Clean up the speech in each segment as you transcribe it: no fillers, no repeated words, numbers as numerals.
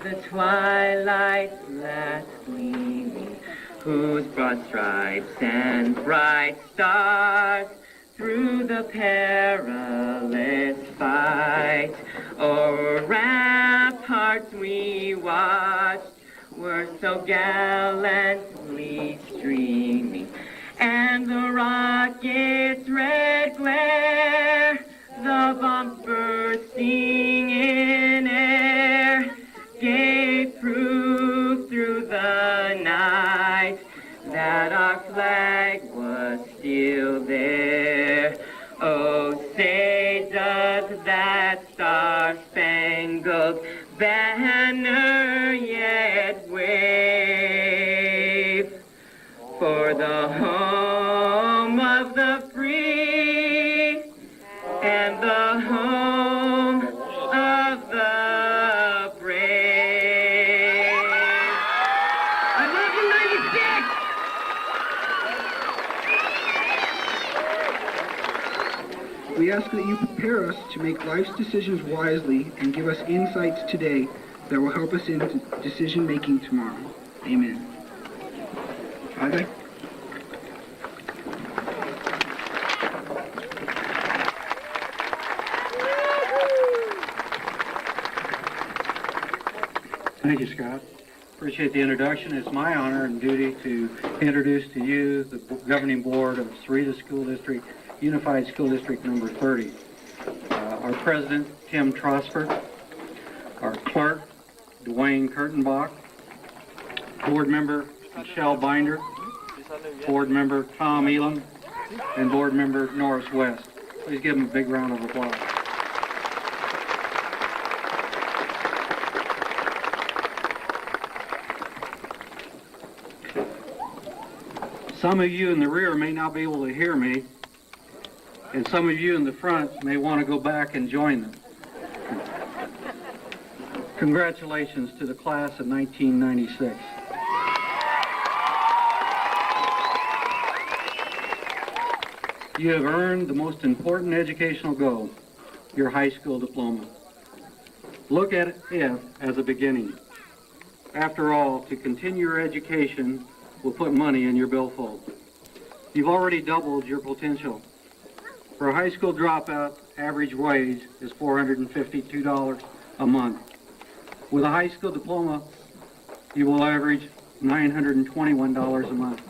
the twilight last gleaming, whose broad stripes and bright stars through the perilous fight o'er ramparts we watched were so gallantly streaming, and the rocket's red glare, the bombs bursting in air, gave proof through the night that our flag was still there. Oh, say does that star-spangled banner yet wave for the home of the free and the home of the brave. I love you, 96! We ask that you prepare us to make life's decisions wisely and give us insights today that will help us in decision-making tomorrow. Amen. Father? Thank you, Scott. Appreciate the introduction. It's my honor and duty to introduce to you the governing board of Sahuarita School District, Unified School District number 30. Our president, Tim Trosper, our clerk, Dwayne Kurtenbach, board member, Michelle Binder, board member, Tom Elam, and board member, Norris West. Please give them a big round of applause. Some of you in the rear may not be able to hear me, and some of you in the front may want to go back and join them. Congratulations to the class of 1996. You have earned the most important educational goal, your high school diploma. Look at it as a beginning. After all, to continue your education will put money in your billfold. You've already doubled your potential. For a high school dropout, average wage is $452 a month. With a high school diploma, you will average $921 a month.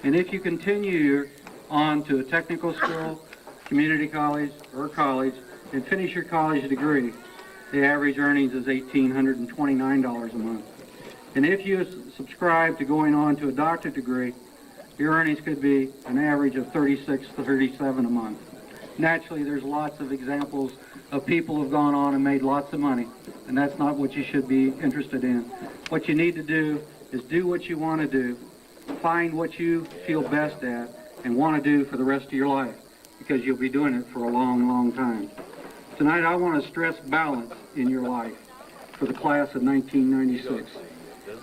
And if you continue on to a technical school, community college, or college, and finish your college degree, the average earnings is $1,829 a month. And if you subscribe to going on to a doctorate degree, your earnings could be an average of $36 to $37 a month. Naturally, there's lots of examples of people who have gone on and made lots of money, and that's not what you should be interested in. What you need to do is do what you want to do, find what you feel best at, and want to do for the rest of your life, because you'll be doing it for a long, long time. Tonight, I want to stress balance in your life for the class of 1996.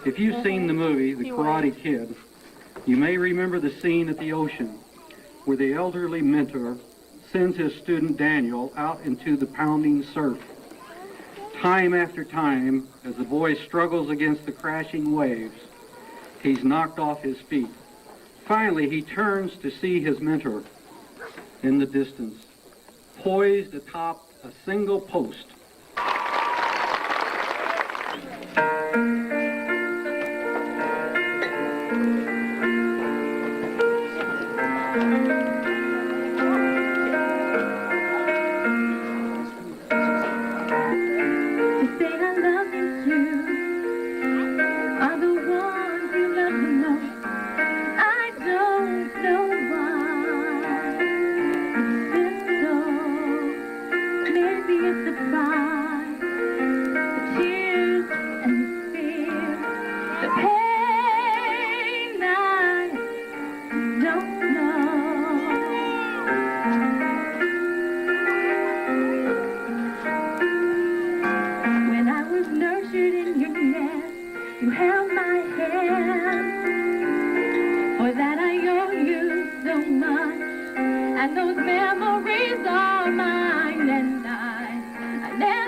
If you've seen the movie, The Karate Kid, you may remember the scene at the ocean where the elderly mentor sends his student Daniel out into the pounding surf. Time after time, as the boy struggles against the crashing waves, he's knocked off his feet. Finally, he turns to see his mentor in the distance, poised atop a single post. You held my hand, for that I owe you so much, and those memories are mine, and I never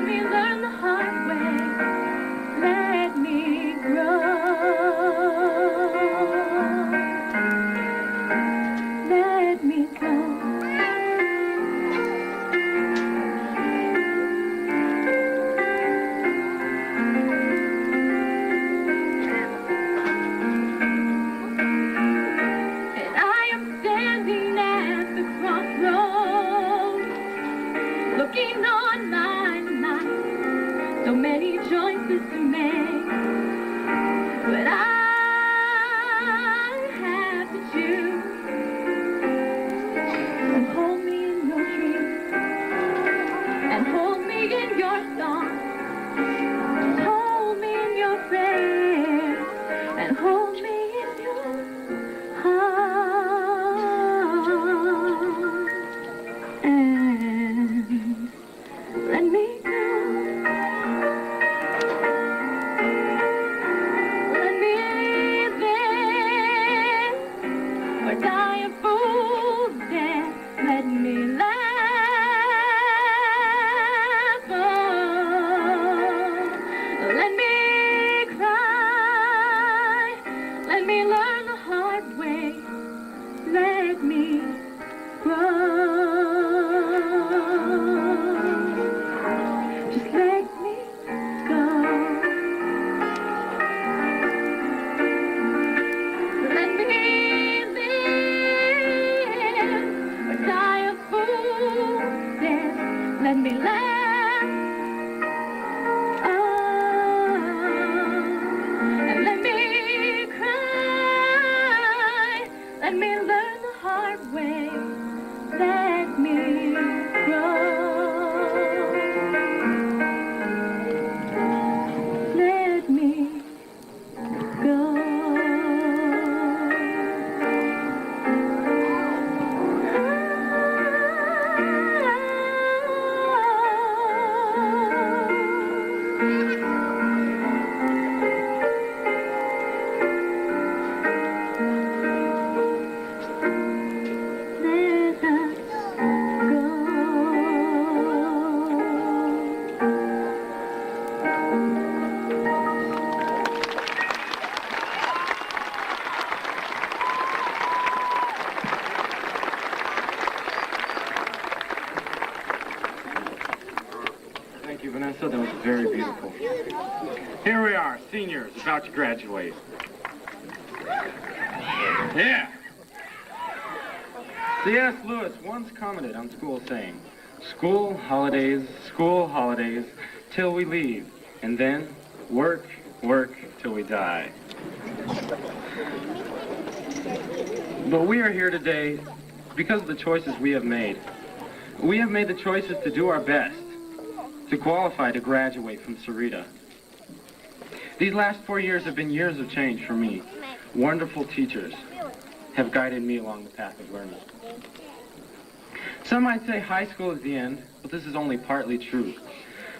let me learn the hard way. Let me grow. Let me go. And I am standing at the crossroads, looking on my life, so many choices to make, but I have to choose. So hold me in your dreams, and hold me in your song. Hold me in your prayers, and hold me in your heart. And let me go. Let me live or die a fool's death. Let me laugh. Oh, let me cry. Let me learn the hard way. Let me grow. Just let me go. Let me live or die a fool's death. Let me laugh. Oh, and let me cry. Let me learn the hard way. Let me grow. Let me go. Let us Thank you, Vanessa. That was very beautiful. Here we are, seniors, about to graduate. Yeah! C.S. Lewis once commented on school saying, school holidays, till we leave, and then work, work, till we die. But we are here today because of the choices we have made. We have made the choices to do our best to qualify to graduate from Sahuarita. These last 4 years have been years of change for me. Wonderful teachers have guided me along the path of learning. Some might say high school is the end, but this is only partly true.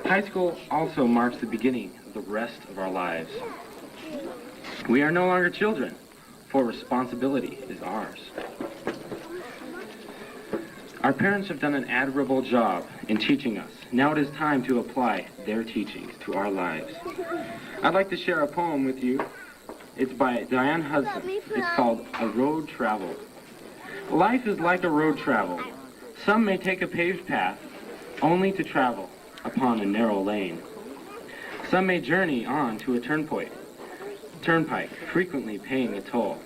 High school also marks the beginning of the rest of our lives. We are no longer children, for responsibility is ours. Our parents have done an admirable job in teaching us. Now it is time to apply their teachings to our lives. I'd like to share a poem with you. It's by Diane Hudson. It's called A Road Traveled. Life is like a road traveled. Some may take a paved path, only to travel upon a narrow lane. Some may journey on to a turnpike, frequently paying a toll.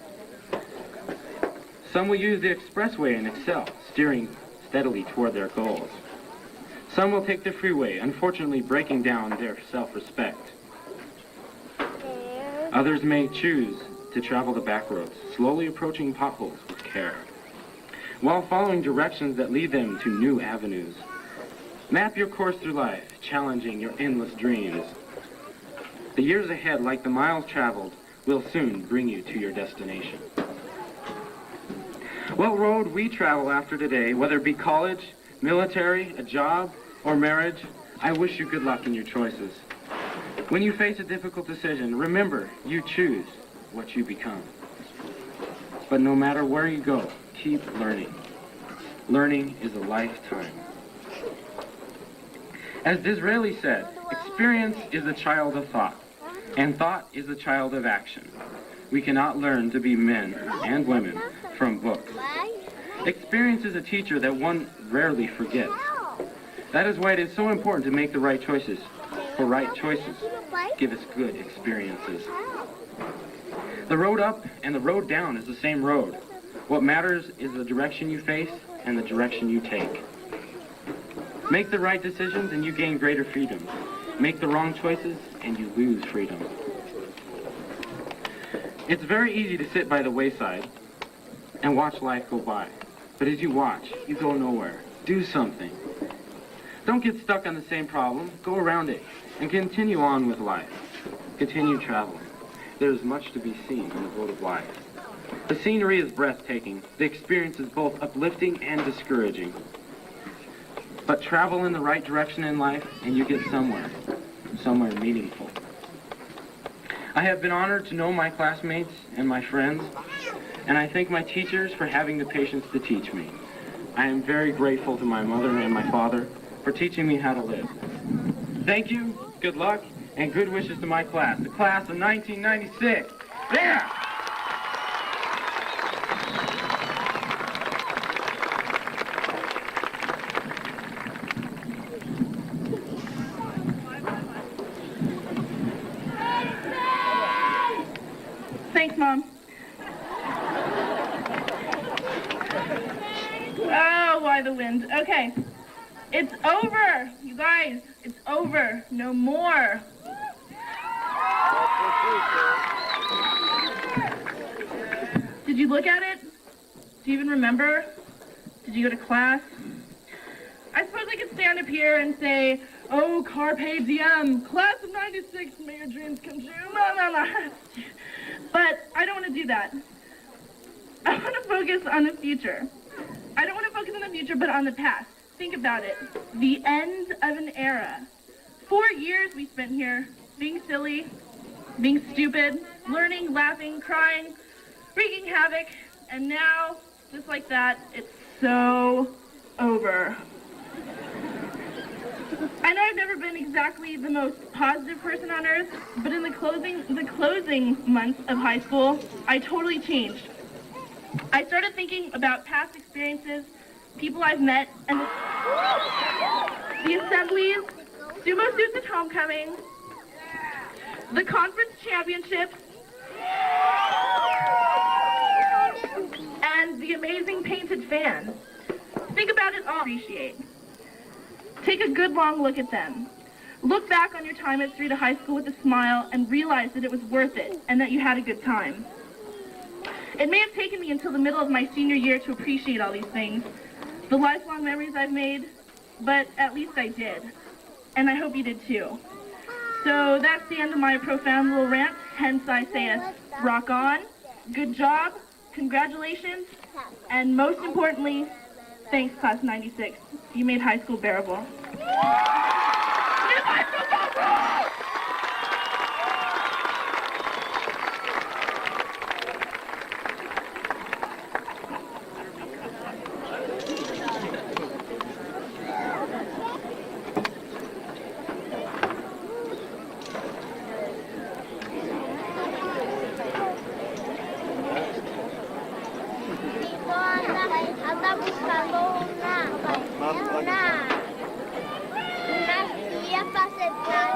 Some will use the expressway and excel, steering steadily toward their goals. Some will take the freeway, unfortunately breaking down their self-respect. Others may choose to travel the back roads, slowly approaching potholes with care, while following directions that lead them to new avenues. Map your course through life, challenging your endless dreams. The years ahead, like the miles traveled, will soon bring you to your destination. What road we travel after today, whether it be college, military, a job, or marriage, I wish you good luck in your choices. When you face a difficult decision, remember you choose what you become. But no matter where you go, keep learning. Learning is a lifetime. As Disraeli said, experience is the child of thought, and thought is the child of action. We cannot learn to be men and women from books. Experience is a teacher that one rarely forgets. That is why it is so important to make the right choices, for right choices give us good experiences. The road up and the road down is the same road. What matters is the direction you face and the direction you take. Make the right decisions and you gain greater freedom. Make the wrong choices and you lose freedom. It's very easy to sit by the wayside and watch life go by. But as you watch, you go nowhere. Do something. Don't get stuck on the same problem. Go around it and continue on with life. Continue traveling. There is much to be seen on the road of life. The scenery is breathtaking. The experience is both uplifting and discouraging. But travel in the right direction in life and you get somewhere meaningful. I have been honored to know my classmates and my friends, and I thank my teachers for having the patience to teach me. I am very grateful to my mother and my father for teaching me how to live. Thank you, good luck, and good wishes to my class, the class of 1996. Yeah! Thanks, Mom. Oh, why the wind? Okay. It's over, you guys. It's over. No more. Did you look at it? Do you even remember? Did you go to class? I suppose I could stand up here and say, oh, carpe diem, class of 96, may your dreams come true. No. But I don't want to do that. I want to focus on the future. I don't want to focus on the future, but on the past. Think about it. The end of an era. 4 years we spent here, being silly, being stupid, learning, laughing, crying, wreaking havoc, and now, just like that, it's so over. I know I've never been exactly the most positive person on earth, but in the closing months of high school, I totally changed. I started thinking about past experiences, people I've met, and the assemblies, sumo suits at homecoming, the conference championships, and the amazing painted fans. Think about it all. Appreciate. Take a good long look at them. Look back on your time at Sahuarita High School with a smile and realize that it was worth it and that you had a good time. It may have taken me until the middle of my senior year to appreciate all these things, the lifelong memories I've made, but at least I did. And I hope you did too. So that's the end of my profound little rant, hence I say rock on, good job, congratulations, and most importantly, thanks, Class 96. You made high school bearable. Anda buscando una guía para aceptar.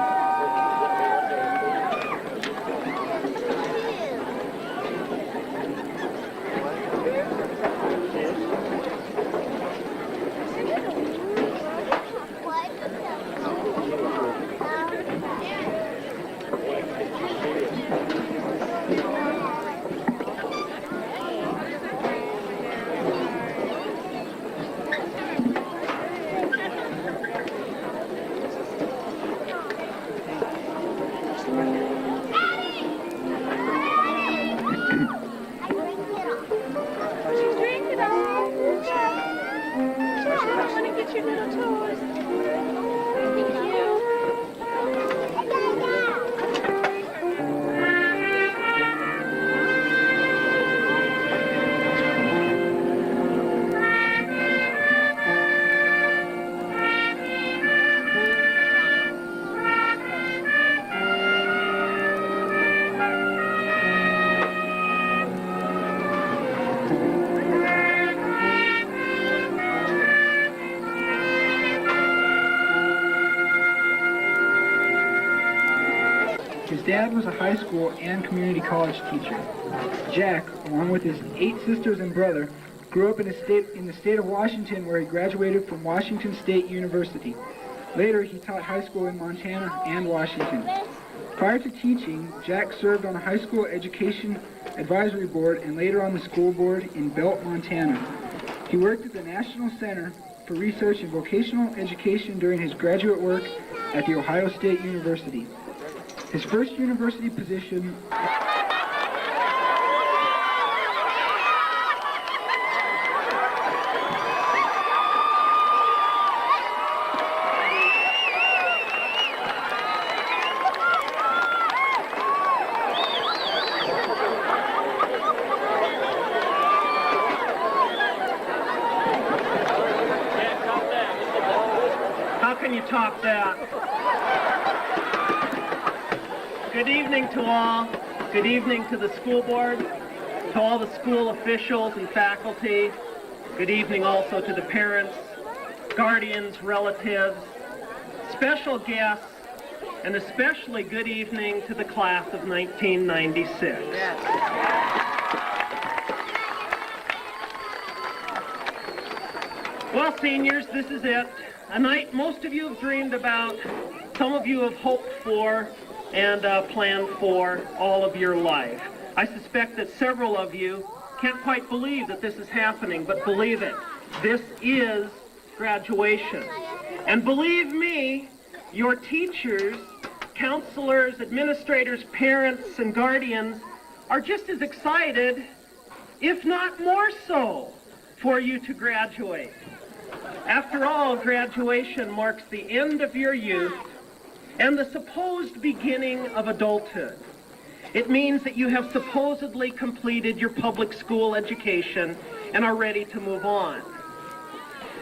His dad was a high school and community college teacher. Jack, along with his 8 sisters and brother, grew up in the state of Washington, where he graduated from Washington State University. Later, he taught high school in Montana and Washington. Prior to teaching, Jack served on a high school education advisory board and later on the school board in Belt, Montana. He worked at the National Center for Research in Vocational Education during his graduate work at The Ohio State University. His first university position top that. Good evening to all. Good evening to the school board, to all the school officials and faculty. Good evening also to the parents, guardians, relatives, special guests, and especially good evening to the class of 1996. Well, seniors, this is it. A night most of you have dreamed about, some of you have hoped for, and planned for all of your life. I suspect that several of you can't quite believe that this is happening, but believe it, this is graduation. And believe me, your teachers, counselors, administrators, parents, and guardians are just as excited, if not more so, for you to graduate. After all, graduation marks the end of your youth and the supposed beginning of adulthood. It means that you have supposedly completed your public school education and are ready to move on.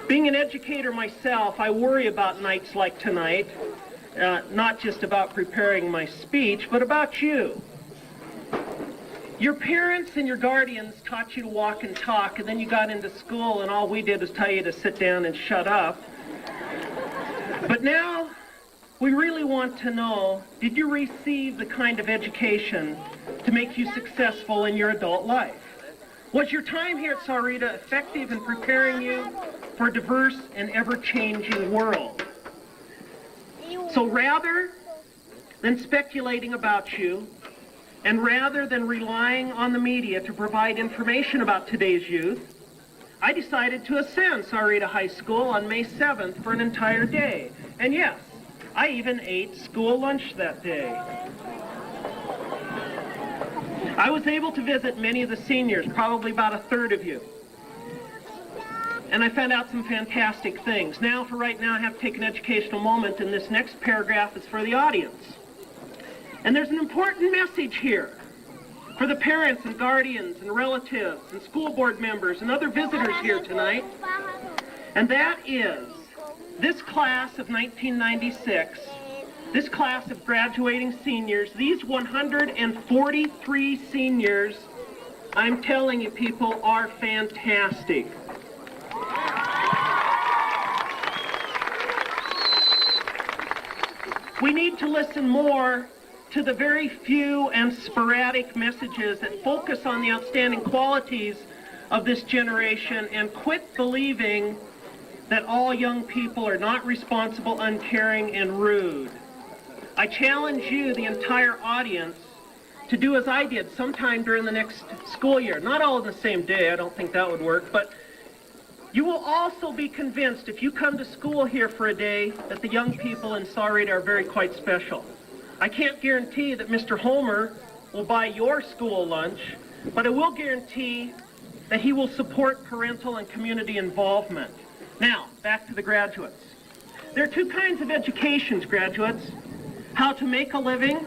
Being an educator myself, I worry about nights like tonight, not just about preparing my speech, but about you. Your parents and your guardians taught you to walk and talk, and then you got into school and all we did was tell you to sit down and shut up. But now, we really want to know, did you receive the kind of education to make you successful in your adult life? Was your time here at Sahuarita effective in preparing you for a diverse and ever-changing world? So rather than speculating about you, and rather than relying on the media to provide information about today's youth, I decided to ascend Sahuarita High School on May 7th for an entire day. And yes, I even ate school lunch that day. I was able to visit many of the seniors, probably about a third of you. And I found out some fantastic things. Now, for right now, I have to take an educational moment, and this next paragraph is for the audience. And there's an important message here for the parents and guardians and relatives and school board members and other visitors here tonight. And that is, this class of 1996, this class of graduating seniors, these 143 seniors, I'm telling you people, are fantastic. We need to listen more to the very few and sporadic messages that focus on the outstanding qualities of this generation and quit believing that all young people are not responsible, uncaring, and rude. I challenge you, the entire audience, to do as I did sometime during the next school year. Not all on the same day, I don't think that would work, but you will also be convinced if you come to school here for a day that the young people in Sahuarita are very quite special. I can't guarantee that Mr. Homer will buy your school lunch, but I will guarantee that he will support parental and community involvement. Now, back to the graduates. There are two kinds of educations, graduates: how to make a living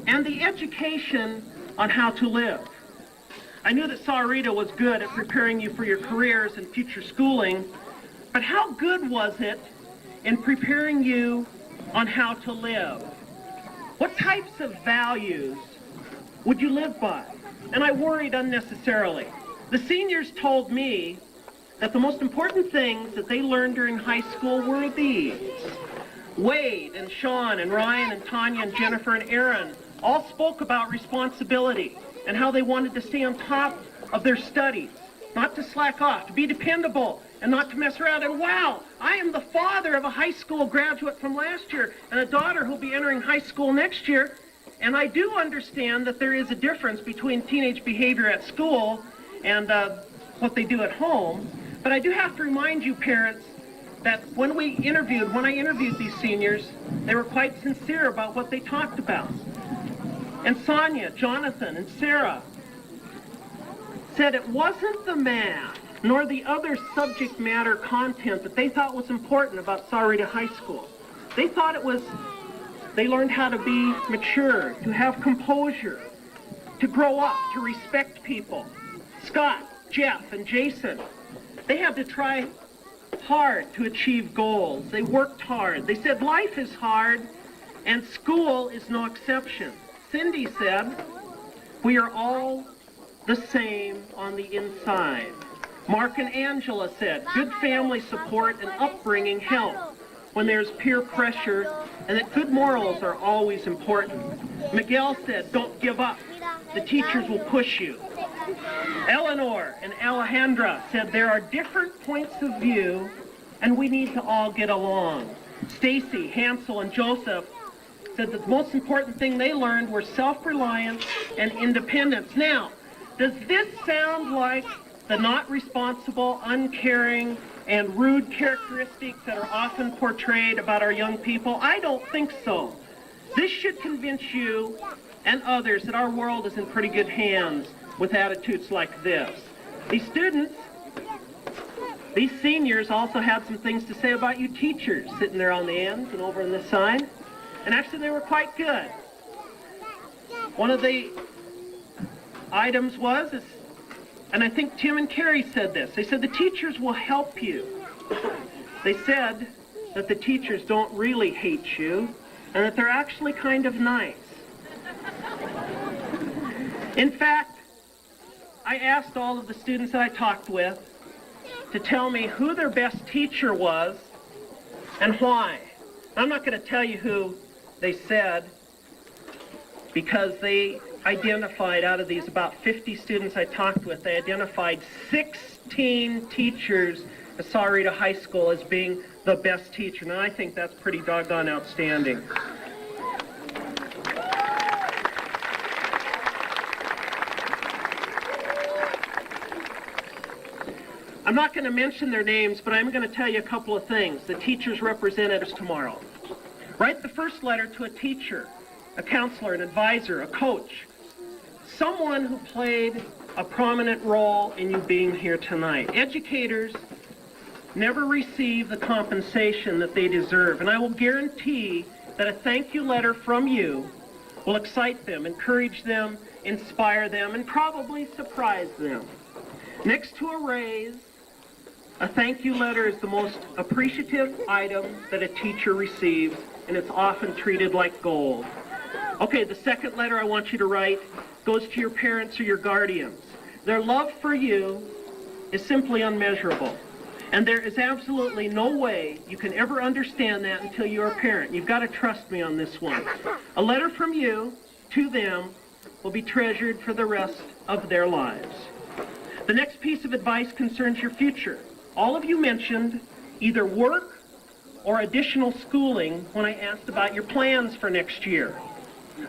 and the education on how to live. I knew that Sahuarita was good at preparing you for your careers and future schooling, but how good was it in preparing you on how to live? What types of values would you live by? And I worried unnecessarily. The seniors told me that the most important things that they learned during high school were these: Wade and Sean and Ryan and Tanya and Jennifer and Aaron all spoke about responsibility and how they wanted to stay on top of their studies, not to slack off, to be dependable and not to mess around. And wow, I am the father of a high school graduate from last year and a daughter who'll be entering high school next year. And I do understand that there is a difference between teenage behavior at school and what they do at home. But I do have to remind you, parents, that when I interviewed these seniors, they were quite sincere about what they talked about. And Sonia, Jonathan, and Sarah said it wasn't the math nor the other subject matter content that they thought was important about Sahuarita High School. They thought they learned how to be mature, to have composure, to grow up, to respect people. Scott, Jeff, and Jason, they had to try hard to achieve goals. They worked hard. They said life is hard and school is no exception. Cindy said, we are all the same on the inside. Mark and Angela said, good family support and upbringing help when there's peer pressure and that good morals are always important. Miguel said, don't give up. The teachers will push you. Eleanor and Alejandra said there are different points of view and we need to all get along. Stacy, Hansel, and Joseph said that the most important thing they learned were self-reliance and independence. Now, does this sound like the not responsible, uncaring, and rude characteristics that are often portrayed about our young people? I don't think so. This should convince you and others that our world is in pretty good hands with attitudes like this. These students, these seniors also had some things to say about you teachers sitting there on the ends and over on this side. And actually they were quite good. One of the items was, and I think Tim and Carrie said this, they said the teachers will help you. They said that the teachers don't really hate you and that they're actually kind of nice. In fact, I asked all of the students that I talked with to tell me who their best teacher was and why. I'm not going to tell you who they said because they identified, out of these about 50 students I talked with, they identified 16 teachers at Sahuarita High School as being the best teacher. And I think that's pretty doggone outstanding. I'm not going to mention their names, but I'm going to tell you a couple of things. The teachers represented us tomorrow. Write the first letter to a teacher, a counselor, an advisor, a coach, someone who played a prominent role in you being here tonight. Educators never receive the compensation that they deserve, and I will guarantee that a thank you letter from you will excite them, encourage them, inspire them, and probably surprise them. Next to a raise, a thank you letter is the most appreciative item that a teacher receives, and it's often treated like gold. Okay, the second letter I want you to write goes to your parents or your guardians. Their love for you is simply unmeasurable, and there is absolutely no way you can ever understand that until you're a parent. You've got to trust me on this one. A letter from you to them will be treasured for the rest of their lives. The next piece of advice concerns your future. All of you mentioned either work or additional schooling when I asked about your plans for next year.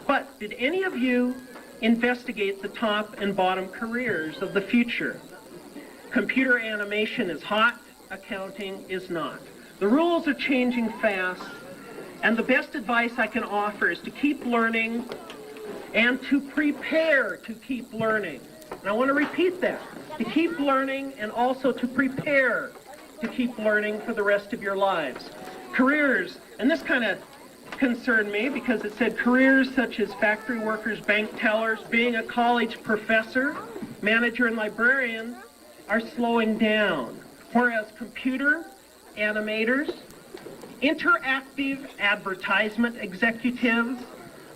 But did any of you investigate the top and bottom careers of the future? Computer animation is hot, accounting is not. The rules are changing fast, and the best advice I can offer is to keep learning and to prepare to keep learning. And I want to repeat that. To keep learning and also to prepare to keep learning for the rest of your lives. Careers, and this kind of concerned me because it said careers such as factory workers, bank tellers, being a college professor, manager, and librarian are slowing down. Whereas computer animators, interactive advertisement executives,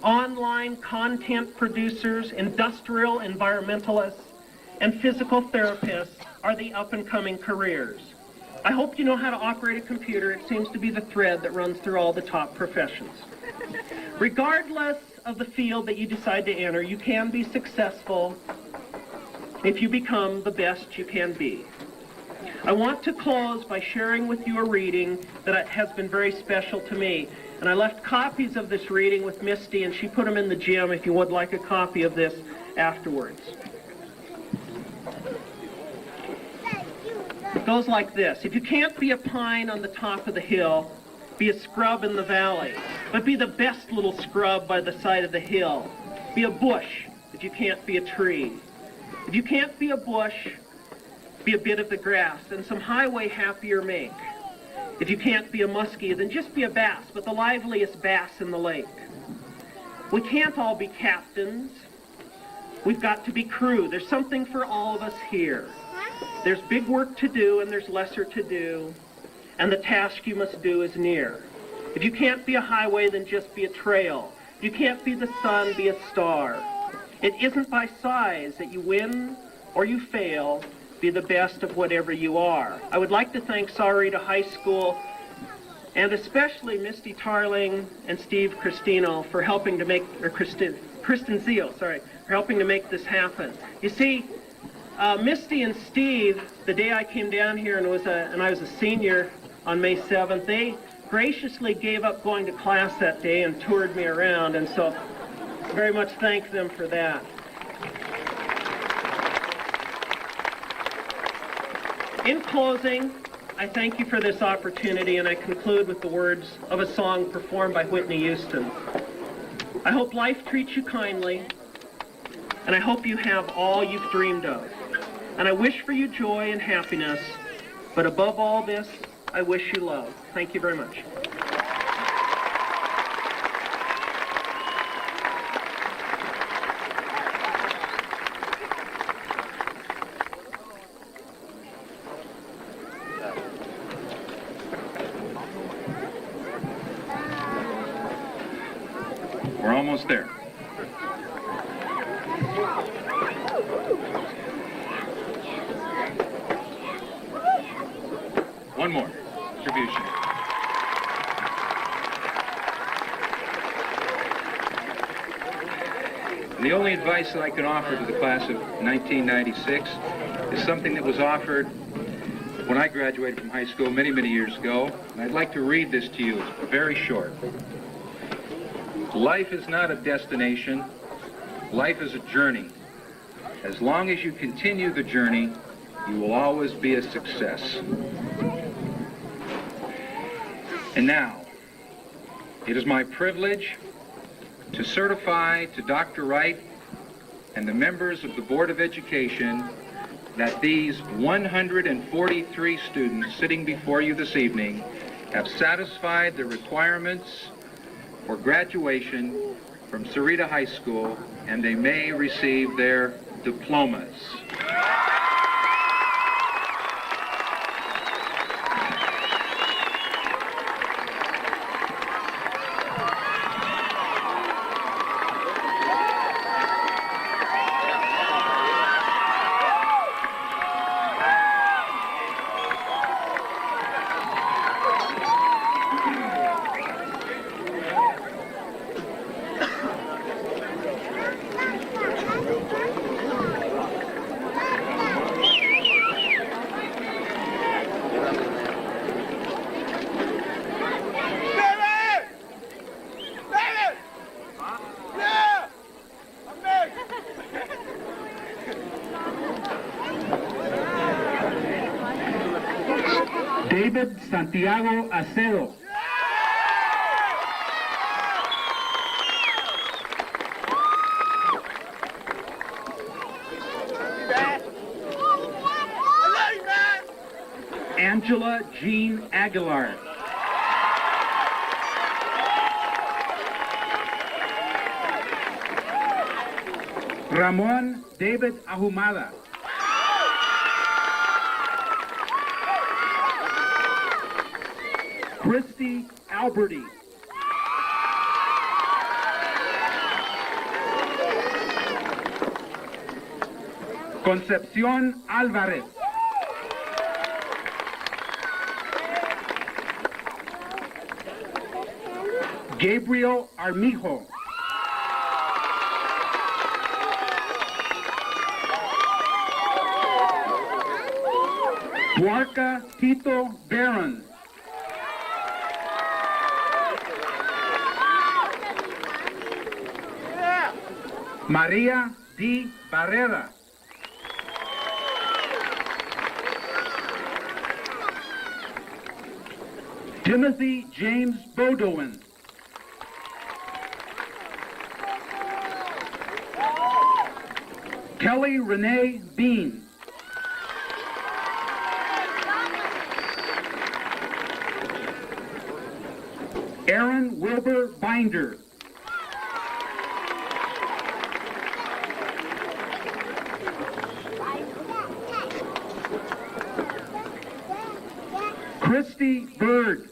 online content producers, industrial environmentalists, and physical therapists are the up-and-coming careers. I hope you know how to operate a computer. It seems to be the thread that runs through all the top professions. Regardless of the field that you decide to enter, you can be successful if you become the best you can be. I want to close by sharing with you a reading that has been very special to me. And I left copies of this reading with Misty, and she put them in the gym if you would like a copy of this afterwards. It goes like this. If you can't be a pine on the top of the hill, be a scrub in the valley, but be the best little scrub by the side of the hill. Be a bush if you can't be a tree. If you can't be a bush, be a bit of the grass, and some highway happier make. If you can't be a muskie, then just be a bass, but the liveliest bass in the lake. We can't all be captains. We've got to be crew. There's something for all of us here. There's big work to do and there's lesser to do, and the task you must do is near. If you can't be a highway, then just be a trail. If you can't be the sun, be a star. It isn't by size that you win or you fail. Be the best of whatever you are. I would like to thank Sahuarita High School and especially Misty Tarling and Steve Cristino for helping to make, or Kristen Zeal, sorry, for helping to make this happen. You see, Misty and Steve, the day I came down here and I was a senior on May 7th, they graciously gave up going to class that day and toured me around, and so I very much thank them for that. In closing, I thank you for this opportunity, and I conclude with the words of a song performed by Whitney Houston. I hope life treats you kindly, and I hope you have all you've dreamed of. And I wish for you joy and happiness, but above all this, I wish you love. Thank you very much. We're almost there. One more. Distribution. And the only advice that I can offer to the class of 1996 is something that was offered when I graduated from high school many, many years ago. And I'd like to read this to you. It's very short. Life is not a destination. Life is a journey. As long as you continue the journey, you will always be a success. And now, it is my privilege to certify to Dr. Wright and the members of the Board of Education that these 143 students sitting before you this evening have satisfied the requirements for graduation from Sahuarita High School, and they may receive their diplomas. David Santiago Acedo. Angela Jean Aguilar. Ramon David Ahumada. Christy Alberti. Concepcion Alvarez. Gabriel Armijo. Duarca Tito Barron. Maria D. Barrera. Timothy James Bodowin. Kelly Renee Bean. Aaron Wilbur Binder. Christy Bird.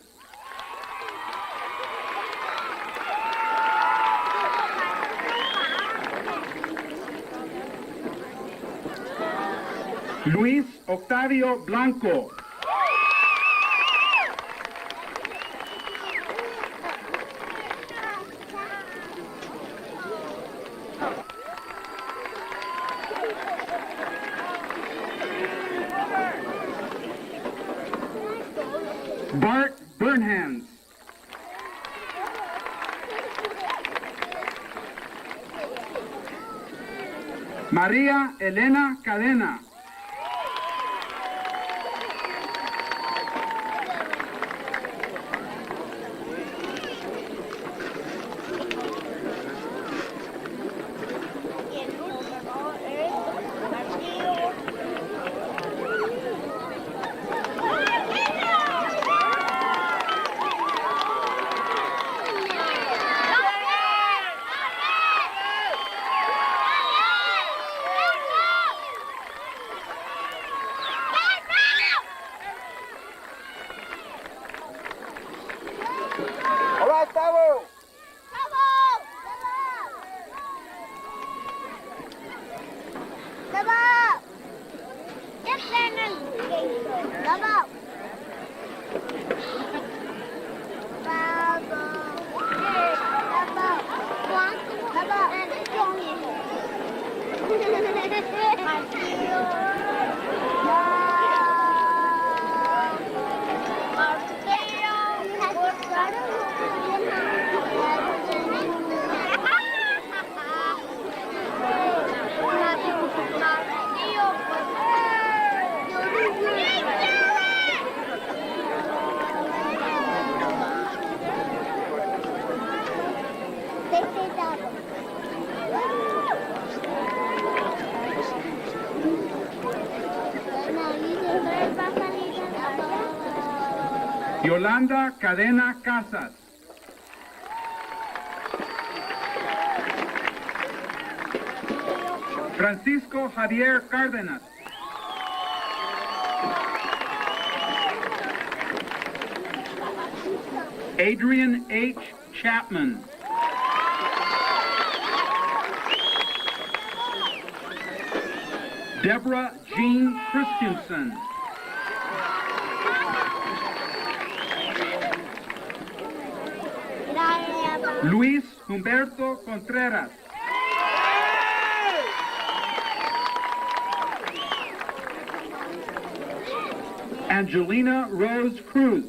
Luis Octavio Blanco. Bart Burnhans. María Elena Cadena. Yolanda Cadena Casas. Francisco Javier Cárdenas. Adrian H. Chapman. Deborah Jean Christensen. Luis Humberto Contreras. Angelina Rose Cruz.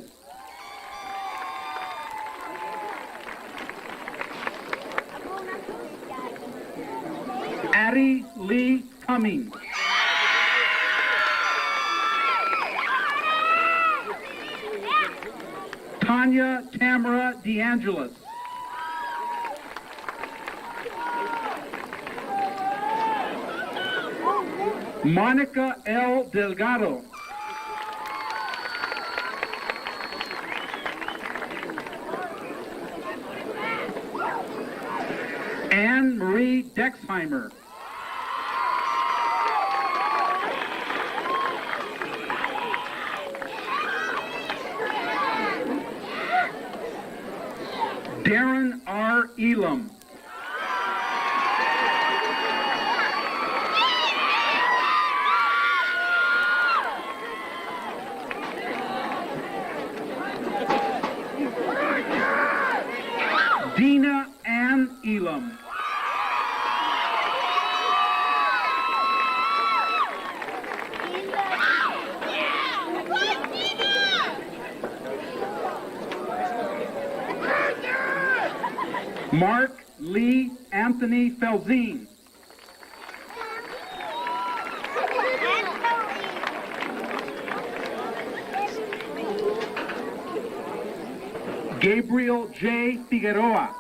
Addie Lee Cummings. Tanya Tamara DeAngelis. Monica L. Delgado. Anne Marie Dexheimer. Darren R. Elam. Dina Ann Elam. Mark Lee Anthony Felzine. Gabriel J. Figueroa.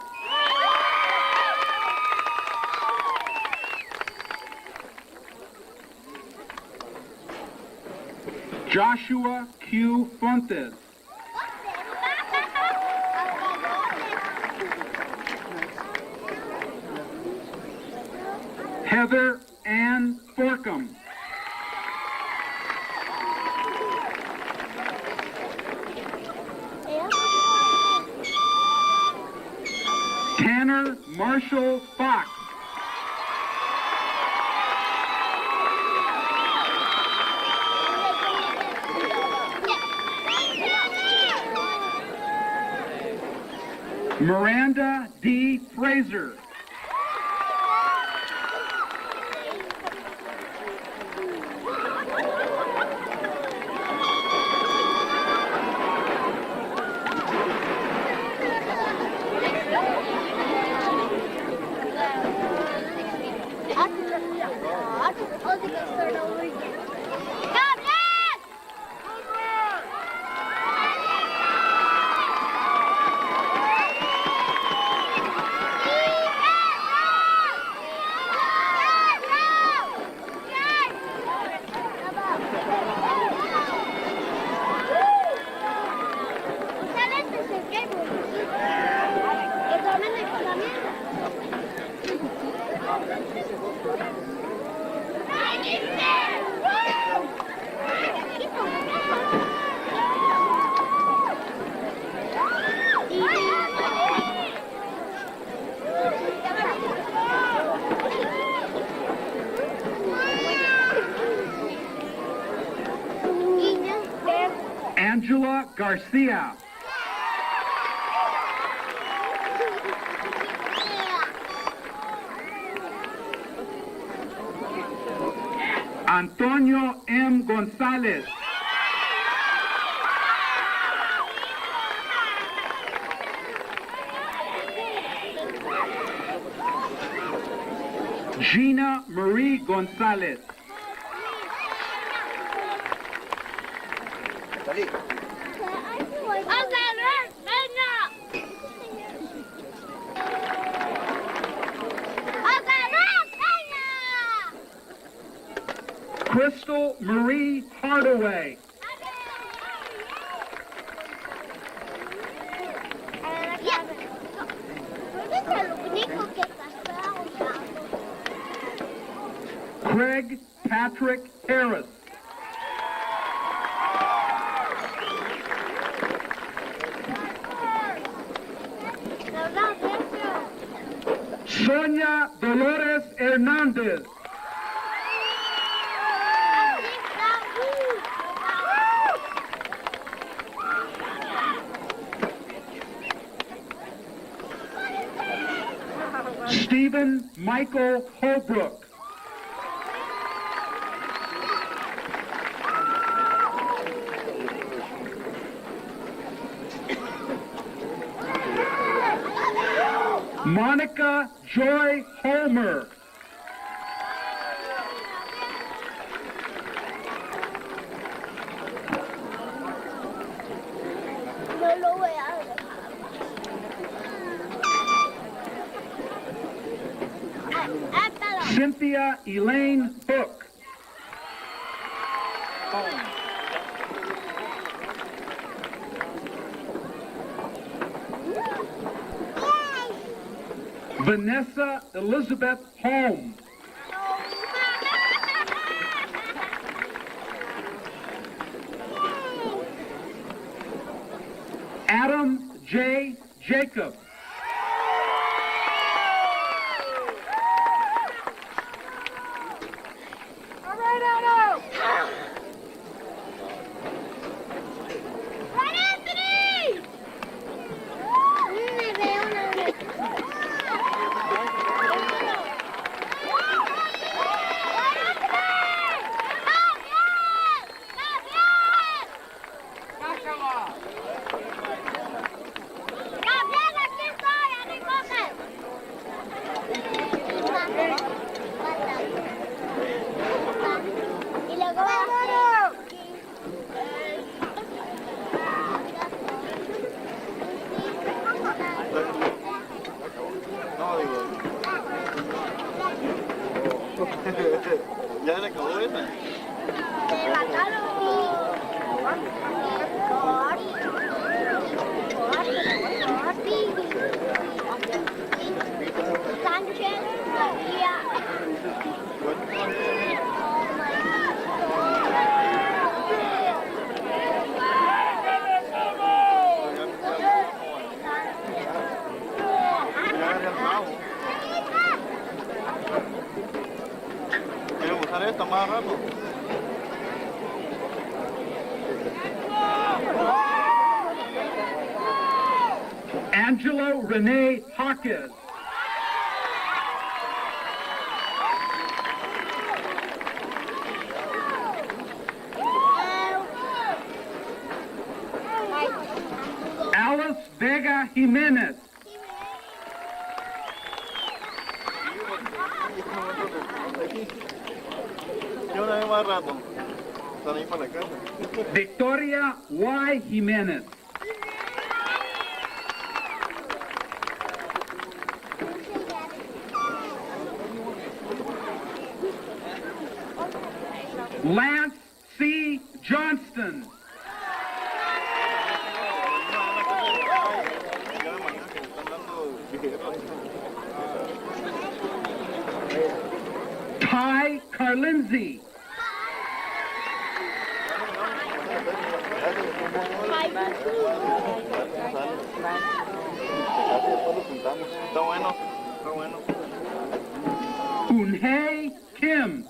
Joshua Q. Fontes. Heather Ann Forcum. Tanner Marshall Fox. Miranda D. Fraser. Angela Garcia. Antonio M. Gonzalez. Gina Marie Gonzalez. Crystal Marie Hardaway. Craig Patrick Harris. Sonia Dolores Hernandez. Stephen Michael Holbrook. Monica Joy Homer. Cynthia Elaine Hook. Vanessa Elizabeth Holm. Adam J. Jacob. Ya le acabó esa. Sánchez, María. ¿Quieres usar esta más rato? Angelo Renee Hawkins. Alice Vega Jimenez. Yo una vez más rato. Están ahí para la casa. Victoria Y. Jimenez. Lance C. Johnston. Ty Carlinzi. Está bueno, está bueno. Unhei Kim.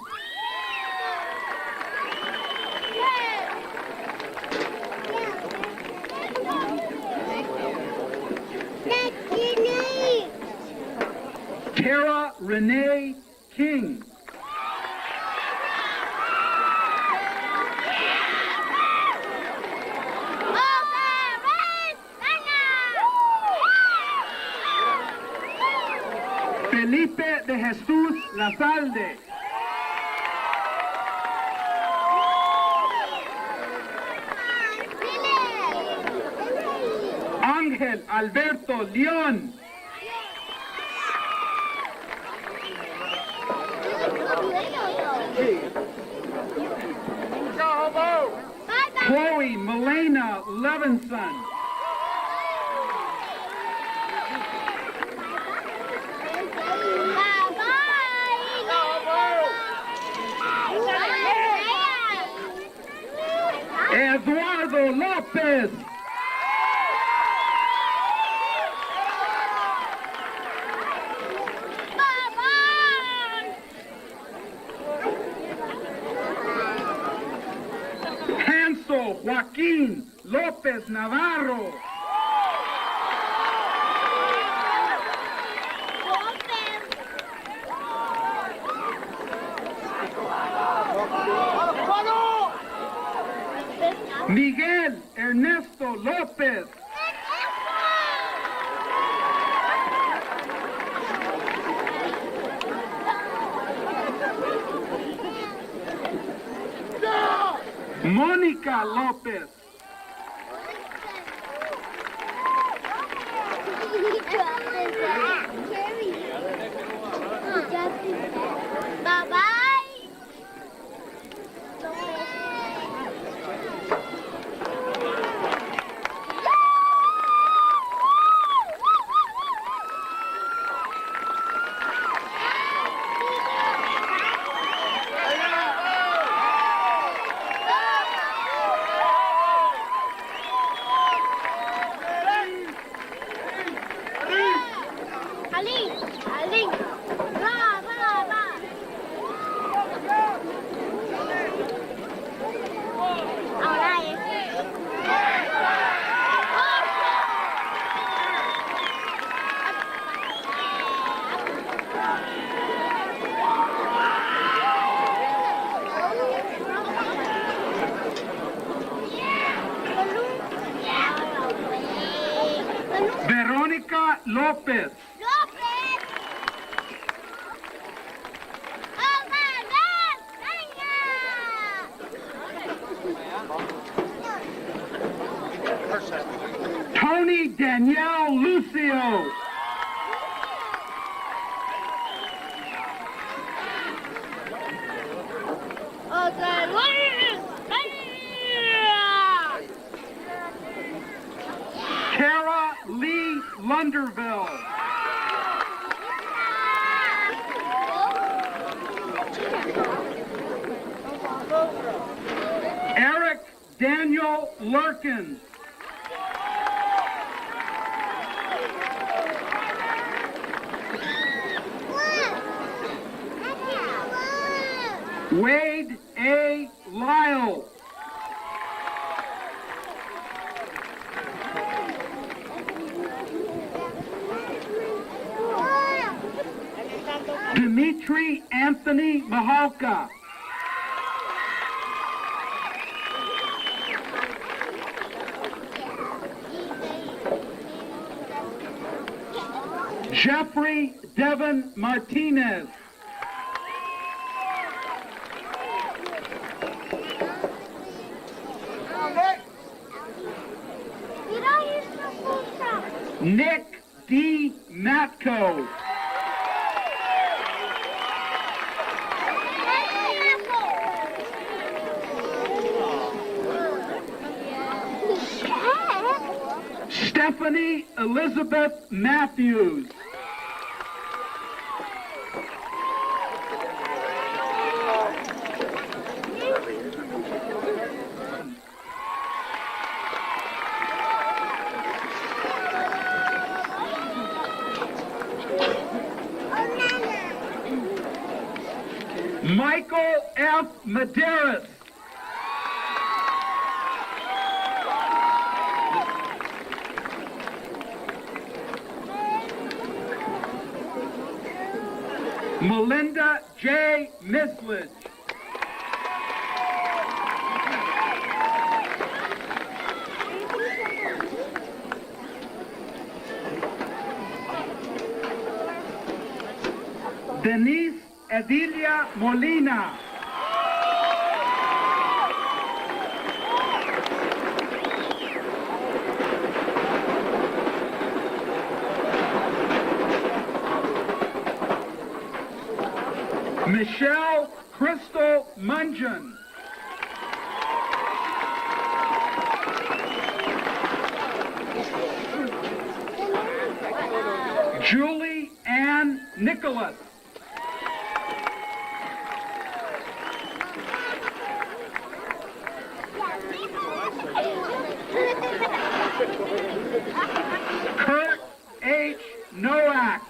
Tara Renee King. Felipe de Jesús Lazalde. Ángel Alberto León. Chloe Melena Levinson. Eduardo López. Hanso Joaquín López Navarro. Miguel Ernesto López. Mónica López. Bye-bye. Verónica López. Tony Danielle Lucio. Lunderville. Eric Daniel Lurkins. Wade A. Lyle. Dimitri Anthony Mahalka. Jeffrey Devon Martinez. Nick D. Matko. Stephanie Elizabeth Matthews. Michael F. Medeiros. Melinda J. Mislage. Denise Edilia Molina. Michelle Crystal Mungeon. Julie Ann Nicholas. Kurt H. Nowak.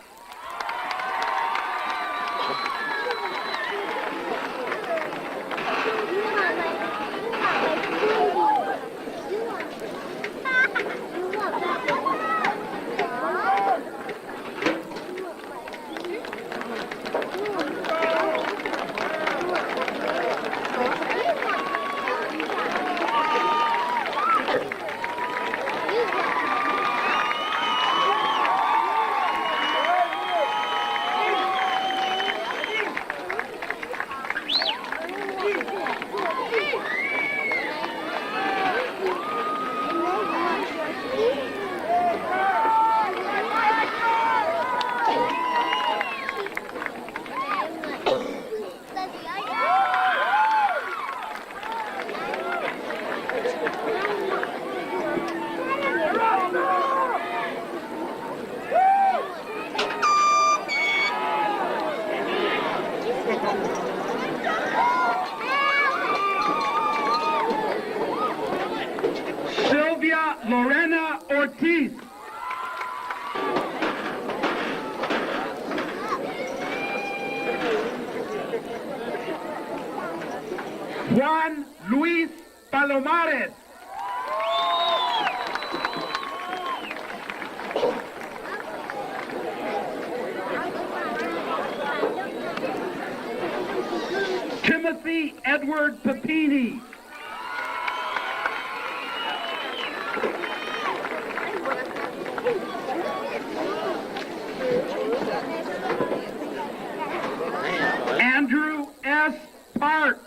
Sylvia Lorena Ortiz. Juan Luis Palomares. Timothy Edward Papini. Andrew S. Park.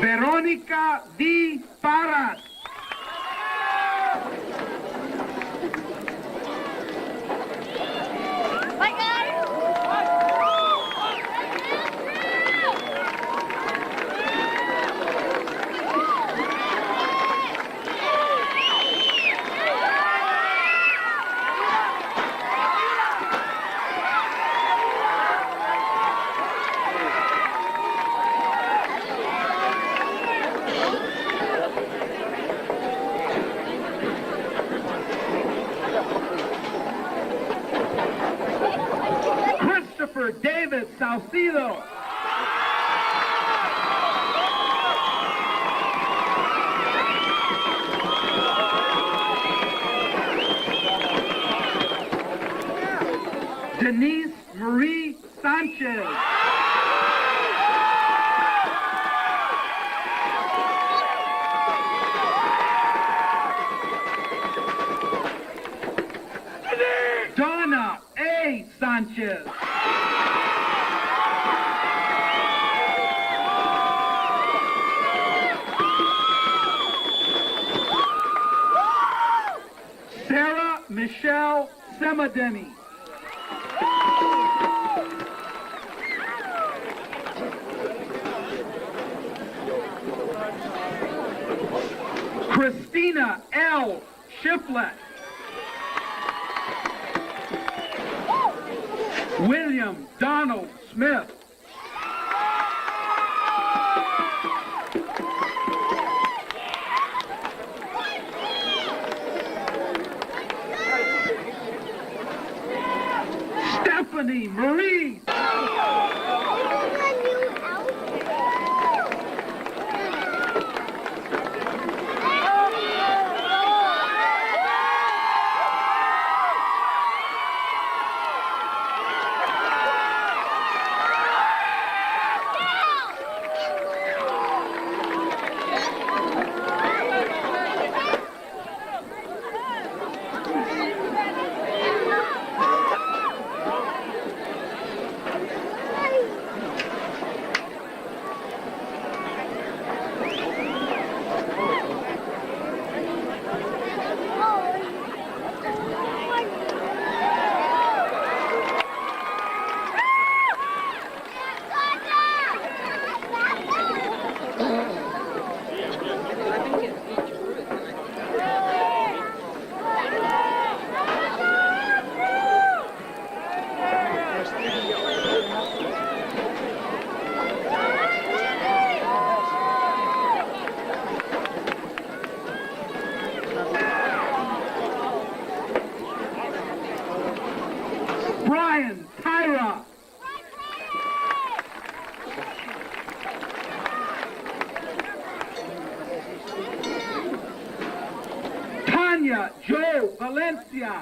Verónica D. Paras. Bye, guys. David Salcido. Denise Marie Sanchez. Donna A. Sanchez. Sarah Michelle Semadeni. Christina L. Shiflett. William Donald Smith. Stephanie Marie. Brian Tyra. Tanya Joe Valencia.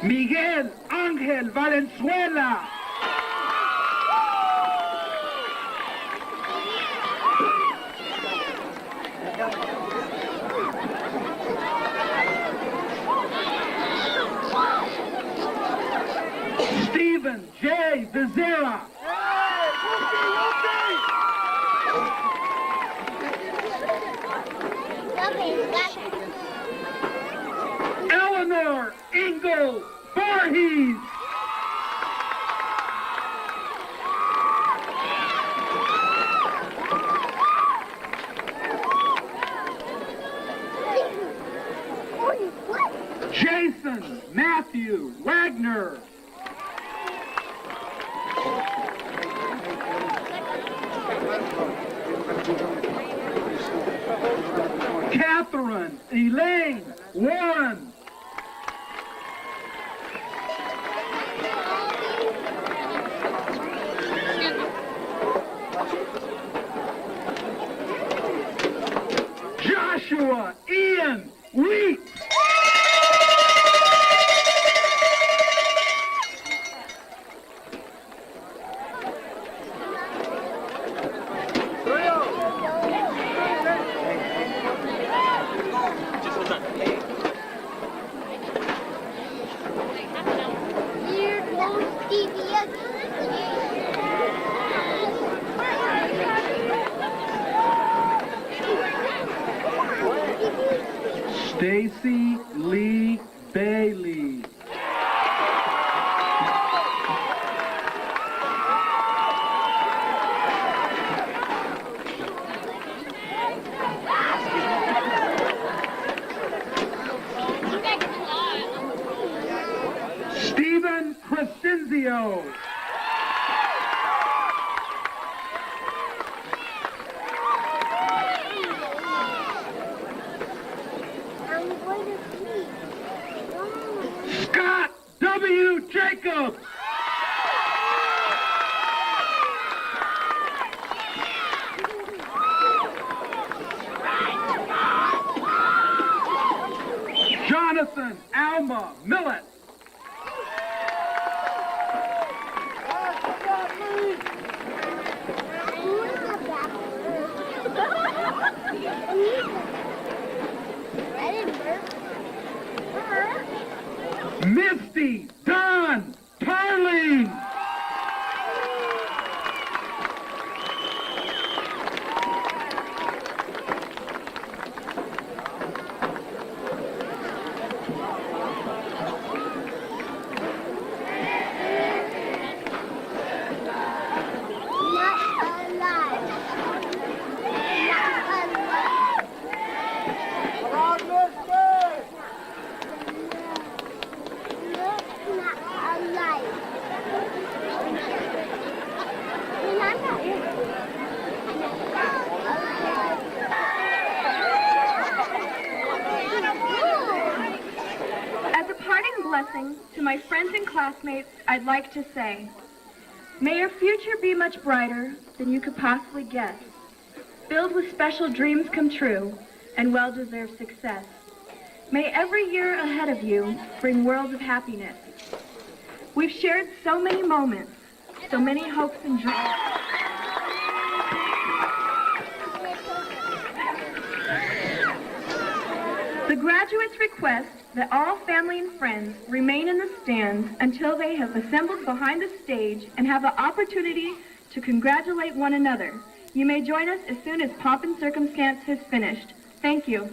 Miguel Ángel Valenzuela. Stephen J. Vizera. Eleanor Ingle Voorhees. Jason Matthew Wagner. Catherine Elaine Warren. Joshua Ian Wheat. Stacy Lee Bailey. Stephen Crescenzio. Jacob. Jonathan Alma Millet. Misty Don Tarling. As a parting blessing to my friends and classmates, I'd like to say, may your future be much brighter than you could possibly guess, filled with special dreams come true and well-deserved success. May every year ahead of you bring worlds of happiness. We've shared so many moments, so many hopes and dreams. The graduates request that all family and friends remain in the stands until they have assembled behind the stage and have the opportunity to congratulate one another. You may join us as soon as Pomp and Circumstance has finished. Thank you.